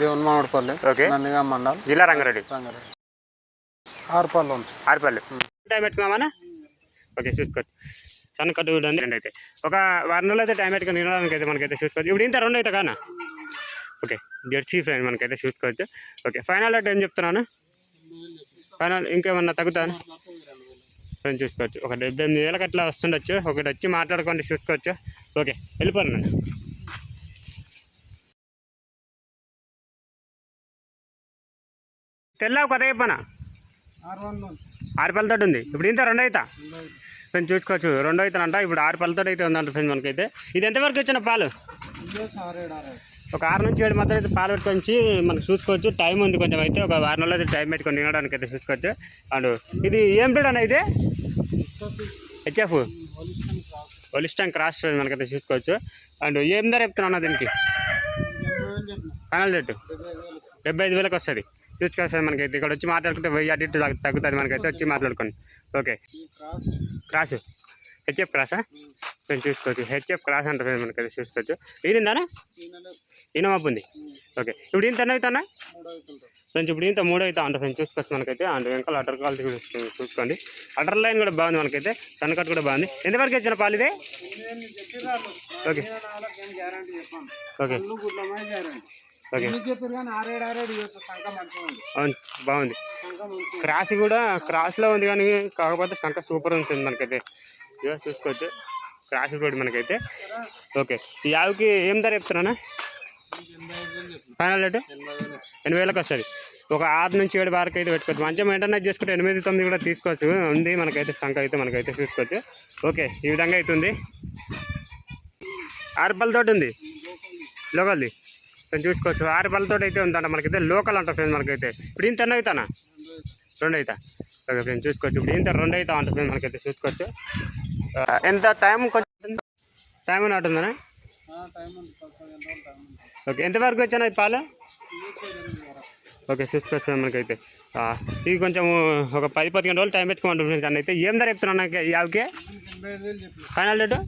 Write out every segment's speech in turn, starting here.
దేవుని మామిడిపల్లి. ఓకే. నందిగామ మండలం, జిల్లా రంగారెడ్డి. ఆరుపల్లి ఉంది. ఆరుపల్లి టైం పెట్టుకున్నామన్నా. ఓకే చూసుకోవచ్చు. సన్న కట్టు చూడండి. రెండు అయితే ఒక వారం రోజులు అయితే టైం పెట్టుకుని తినడానికి అయితే మనకైతే చూసుకోవచ్చు. ఇప్పుడు ఇంత రెండు అయితే కానా. ఓకే జెర్సీ ఫ్రెండ్ మనకైతే చూసుకోవచ్చు. ఓకే ఫైనల్ రేట్ ఏం చెప్తున్నాను. ఫైనల్ ఇంకేమన్నా తగ్గుతాను ఫ్రెండ్ చూసుకోవచ్చు. ఒక 78,000 అట్లా వస్తుండొచ్చు. ఒకటి వచ్చి మాట్లాడుకోండి చూసుకోవచ్చు. ఓకే వెళ్ళిపోను నన్ను. తెల్లావు కొత్త చెప్పనా. 6 పళ్ళతో ఉంది. ఇప్పుడు ఇంత రెండు అవుతా ఫ్రెండ్ చూసుకోవచ్చు. రెండు అవుతానంట. ఇప్పుడు 6 పళ్ళతో అయితే ఉందంట ఫ్రెండ్ మనకైతే. ఇది ఎంతవరకు వచ్చిన పాలు? ఒక 6 నుంచి 7 మాత్రం అయితే పాలు పెట్టుకొని మనకు చూసుకోవచ్చు. టైం ఉంది కొంచెం అయితే. ఒక వారం రోజులు అయితే టైం పెట్టుకొని తినడానికి అయితే చూసుకోవచ్చు. అండ్ ఇది ఏం బ్రీడ్ అన్న ఇది? హెచ్ఎఫ్ హోలిస్టన్ క్రాస్ మనకైతే చూసుకోవచ్చు. అండ్ ఏం ధర చెప్తున్నా దీనికి? ఫైనల్ రేటు 75,000 వస్తుంది. చూసుకోవచ్చు మనకైతే. ఇక్కడ వచ్చి మాట్లాడుకుంటే 1000 అటు ఇటు తగ్గుతుంది మనకైతే. వచ్చి మాట్లాడుకోండి. ఓకే క్రాస్ హెచ్ఎఫ్ క్రాసా నేను చూసుకోవచ్చు. హెచ్ఎఫ్ క్రాస్ అంటే మనకైతే చూసుకోవచ్చు. ఈనిందానా? ఈనమాపు ఉంది. ఓకే ఇప్పుడు ఇంత ఎన్ని అవుతానా ఫ్రెండ్స్? ఇప్పుడు ఇంత 3 అవుతా అంటే ఫ్రెండ్స్ చూసుకోవచ్చు మనకైతే. అండ్ వెనకాల అటర్ క్వాలిటీ చూసుకోండి. అటర్ లైన్ కూడా బాగుంది మనకైతే. సన్నకట్ కూడా బాగుంది. ఎంతవరకు ఇచ్చిన పాలు ఇదే? ఓకే ఓకే ఓకే అవును బాగుంది. క్రాస్ కూడా క్రాస్లో ఉంది కానీ కాకపోతే సంఖ సూపర్ ఉంటుంది మనకైతే. చూసుకోవచ్చు క్రాస్ రోడ్ మనకైతే. ఓకే ఈ ఆవుకి ఏం ధర చెప్తున్నానా? ఫైనల్ రేటు 80,000 వస్తుంది. ఒక 6 నుంచి 7 వరకు అయితే పెట్టుకోవచ్చు. మంచిగా మెయింటెనెన్స్ చేసుకుంటే 8, 9 కూడా తీసుకోవచ్చు. ఉంది మనకైతే సంఖ అయితే మనకైతే చూసుకోవచ్చు. ఓకే ఈ విధంగా అవుతుంది. 6 పళ్ళతో ఉంది లోకల్ది చూసుకోవచ్చు. 6 పళ్ళతో అయితే ఉందంట మనకైతే. లోకల్ అంట ఫ్రెండ్స్ మనకైతే. ఇప్పుడు ఇంత ఎన్ని అవుతానా? 2 అవుతా. ఓకే ఫ్రెండ్స్ చూసుకోవచ్చు. ఇప్పుడు ఇంత 2 అవుతా అంట ఫ్రెండ్స్ మనకైతే చూసుకోవచ్చు. ఎంత టైం కొంచెం టైం ఉన్నట్టుందనా? ఓకే ఎంతవరకు వచ్చానా ఈ పాలు? ఓకే చూసుకోవచ్చు మనకైతే. ఇది కొంచెం ఒక 10-15 రోజులు టైం పెట్టుకోమంటుంది ఫ్రెండ్స్. అయితే ఏం ధర చెప్తున్నా నాకు ఈ ఆవుకి? ఫైనల్ రేటు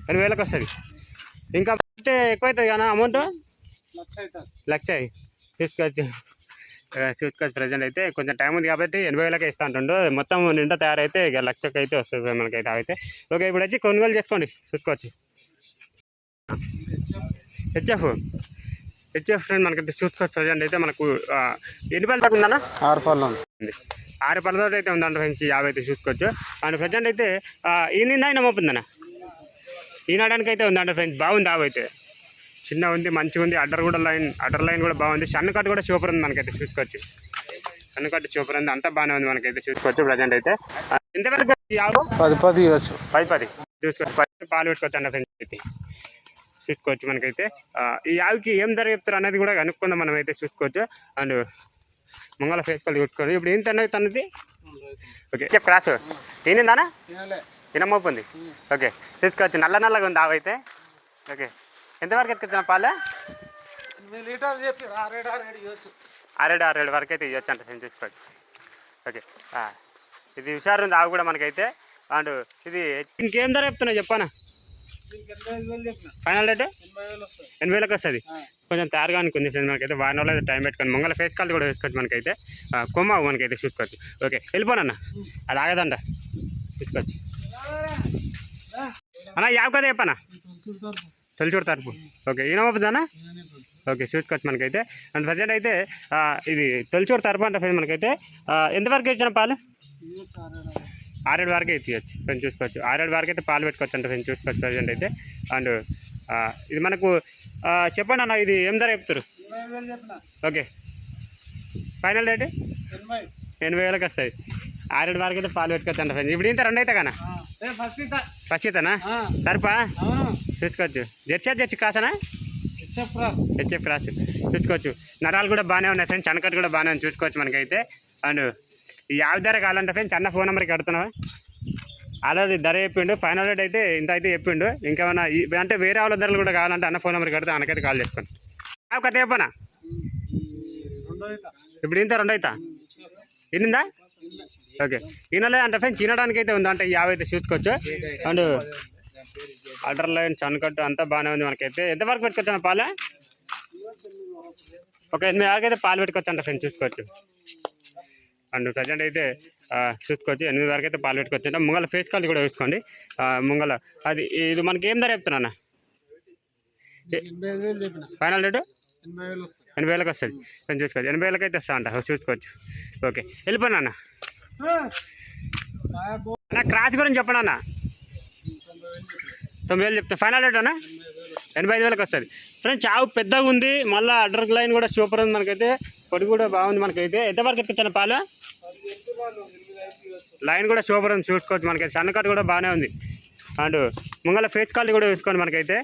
80,000 వస్తుంది. ఇంకా అంటే ఎక్కువ అవుతుంది కానీ అమౌంట్ 1,00,000 చూసుకోవచ్చు. చూసుకోవచ్చు ప్రజెంట్ అయితే కొంచెం టైం ఉంది కాబట్టి 80,000 ఇస్తా అంటుండు. మొత్తం నిండా తయారైతే ఇక 1,00,000 అయితే వస్తుంది మనకైతే. అయితే ఓకే ఇప్పుడు వచ్చి కొనుగోలు చేసుకోండి చూసుకోవచ్చు. హెచ్ఎఫ్ ఫ్రెండ్ మనకైతే చూసుకోవచ్చు. ప్రజెంట్ అయితే మనకు ఎన్ని పళ్ళు దాకా ఉందన్నా? 6 పళ్ళు ఉంది. 6 పళ్ళతో అయితే ఉందంట ఫ్రెండ్స్. 50 అయితే చూసుకోవచ్చు. అండ్ ప్రజెంట్ అయితే ఈనిందా అయినా మోపుందన్నా? ఈనాడానికి అయితే ఉందంట ఫ్రెండ్స్. బాగుంది ఆవు అయితే. చిన్న ఉంది మంచిగా ఉంది. అడ్డర్ లైన్ కూడా బాగుంది. సన్నకట్టు కూడా సూపర్ ఉంది మనకైతే చూసుకోవచ్చు. సన్నకట్టు సూపర్ ఉంది. అంతా బాగానే ఉంది మనకైతే చూసుకోవచ్చు. ప్రజెంట్ అయితే ఎంతవరకు 10 ఇవ్వచ్చు. 10 చూసుకోవచ్చు. 10 పాలు పెట్టుకోవచ్చు అన్న ఫ్రెండ్స్ అయితే చూసుకోవచ్చు మనకైతే. ఈ ఆవుకి ఏం ధర చెప్తారు అనేది కూడా కనుక్కుందాం మనం అయితే చూసుకోవచ్చు. అండ్ మంగళ ఫేస్ కాల్ కొట్టుకోండి. ఇప్పుడు ఏంటి అన్నది తనది? ఓకే చెప్పు క్రాస్ తినిందానా? తినమోపుంది. ఓకే చూసుకోవచ్చు. నల్లగా ఉంది ఆవు అయితే. ఓకే ఎంతవరకు ఎత్తుకుతున్నా పాలు? 6-7 వరకు అయితే ఇవ్వచ్చు అంట ఫ్రెండ్స్ చూసుకోవచ్చు. ఓకే ఇది హుషారు ఉంది ఆవు కూడా మనకైతే. అండ్ ఇది ఇంకేం ధర చెప్తున్నా చెప్పానా? ఫైనల్ రేటు 80,000 వస్తుంది. కొంచెం తయారుగా అనుకుంది ఫ్రెండ్స్ మనకైతే. వారం రోజులు అయితే టైం పెట్టుకొని మంగళ ఫేస్ కాల్ కూడా వేసుకోవచ్చు మనకైతే. కొమ్మ మనకైతే చూసుకోవచ్చు. ఓకే వెళ్ళిపోనన్నా అది ఆగదంట చూసుకోవచ్చు. అన్నా యావ్ కదా చెప్పనా? తొలిచూరు తరపు. ఓకే ఈయన పంపుదానా? ఓకే చూసుకోవచ్చు మనకైతే. అండ్ ప్రజెంట్ అయితే ఇది తొలిచూరు తరపు అంట ఫ్రెండ్స్ మనకైతే. ఎంతవరకు ఇచ్చిన పాలు? 6-7 వరకు అయితే ఇవ్వచ్చు ఫ్రెండ్స్ చూసుకోవచ్చు. 6-7 వరకు అయితే పాలు పెట్టుకోవచ్చు అంటే ఫ్రెండ్స్ చూసుకోవచ్చు ప్రజెంట్ అయితే. అండ్ ఇది మనకు చెప్పండి అన్న ఇది ఏం ధర చెప్తారు? ఓకే ఫైనల్ రేటు 80,000 వస్తుంది. 6-7 వరకు అయితే పాలు పెట్టుకోవచ్చు అంట ఫ్రెండ్స్. ఇప్పుడు ఇంత 2 అయితే కదా? ఫస్ట్ అవుతానా తరపా చూసుకోవచ్చు. జెర్సీ క్రాసానా? హెచ్ఎఫ్ క్రాస్ చూసుకోవచ్చు. నరాలు కూడా బాగానే ఉన్నాయి ఫ్రెండ్స్. చనకట్టు కూడా బాగానే ఉంది చూసుకోవచ్చు మనకైతే. అండ్ ఈ యావ ధర కావాలంటే ఫ్రెండ్స్ అన్న ఫోన్ నెంబర్కి కడుతున్నావా? ఆల్రెడీ ధర చెప్పిండు. ఫైనల్ రేట్ అయితే ఇంత అయితే చెప్పిండు. ఇంకేమైనా అంటే వేరే వాళ్ళ ధరలు కూడా కావాలంటే అన్న ఫోన్ నెంబర్కి కడితే అన్నకైతే కాల్ చేసుకోండి. కథ చెప్పనా? ఇప్పుడు ఇంత 2 అవుతా ఇన్నిందా? ఓకే ఈనలే అంటే ఫ్రెండ్స్ తినడానికి అయితే ఉంది అంటే 50 అయితే చూసుకోవచ్చు. అండ్ అడ్డర్ లైన్ చనకట్టు అంతా బాగానే ఉంది మనకైతే. ఎంతవరకు పెట్టుకోవచ్చు పాలే? ఒక 8 వరకు అయితే పాలు పెట్టుకోవచ్చు అంట ఫ్రెండ్స్, చూసుకోవచ్చు. అండ్ ప్రజెంట్ అయితే చూసుకోవచ్చు 8 వరకు అయితే పాలు పెట్టుకోవచ్చు అంటే ముంగల ఫేస్ కాల్ కూడా చూసుకోండి. ముంగల అది ఇది మనకి ఏం ధర చెప్తున్నా ఫైనల్ రేటు 80,000 వస్తుంది ఫ్రెండ్స్, చూసుకోవచ్చు. 80,000 అయితే వస్తా అంట, చూసుకోవచ్చు. ఓకే వెళ్ళిపోయినా అన్న. క్రాచ్ గురించి చెప్పండి అన్న. 90,000 చెప్తాను ఫైనల్ రేట్ అన్న. 85,000 వస్తుంది ఫ్రెండ్స్. చావు పెద్దగా ఉంది, మళ్ళీ అడ్డర్ లైన్ కూడా సూపర్ ఉంది మనకైతే. పొడి కూడా బాగుంది మనకైతే. ఎంతవరకు ఎత్తుకొచ్చాను పాలు? లైన్ కూడా సూపర్ ఉంది, చూసుకోవచ్చు. మనకైతే సన్నకట్ కూడా బాగానే ఉంది. అండ్ ముంగల ఫేస్ క్వాలిటీ కూడా చూసుకోండి మనకైతే.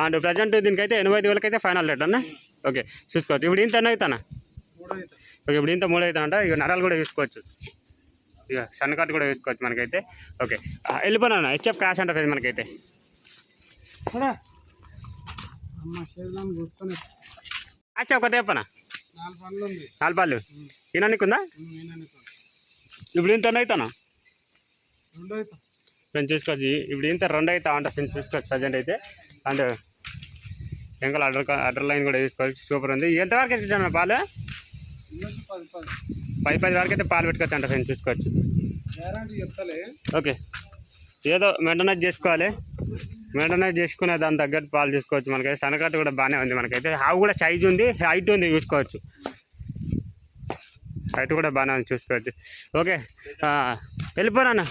అండ్ ప్రజెంట్ దీనికైతే 85,000 అయితే ఫైనల్ రేట్ అన్న. ఓకే చూసుకోవచ్చు. ఇప్పుడు ఇంత అవుతానా? ఓకే ఇప్పుడు ఇంత 3 అవుతానంట. ఇక నరాలు కూడా చూసుకోవచ్చు, ఇక సన్నకట్ కూడా చూసుకోవచ్చు మనకైతే. ఓకే వెళ్ళిపోయినా హెచ్ఎఫ్ క్రాష్ అంటే ఫ్రెండ్స్ మనకైతే. క్రాష్ ఒకటే చెప్పనా? 4 పళ్ళు ఈయనకుందా? ఇప్పుడు ఇంత అవుతానా ఫ్రెండ్స్, చూసుకోవచ్చు. ఇప్పుడు ఇంత 2 అవుతా అంట ఫ్రెండ్స్, చూసుకోవచ్చు ప్రజెంట్ అయితే. అండ్ ఇంకా అడ్డర్ లైన్ కూడా చూసుకోవచ్చు, సూపర్ ఉంది. ఎంతవరకు ఎత్తుకొచ్చాను పాలు? 10 వరకు అయితే పాలు పెట్టుకోవచ్చు అంట ఫ్రెండ్స్, చూసుకోవచ్చు. ఓకే ఏదో మెయింటెనెన్స్ చేసుకోవాలి, మెయింటెనెన్స్ చేసుకునే దాని తగ్గట్టు పాలు చూసుకోవచ్చు మనకైతే. సన్నకట్టు కూడా బాగానే ఉంది మనకైతే. ఆవు కూడా సైజు ఉంది, హైట్ ఉంది, చూసుకోవచ్చు. హైట్ కూడా బాగానే ఉంది, చూసుకోవచ్చు. ఓకే వెళ్ళిపోనా.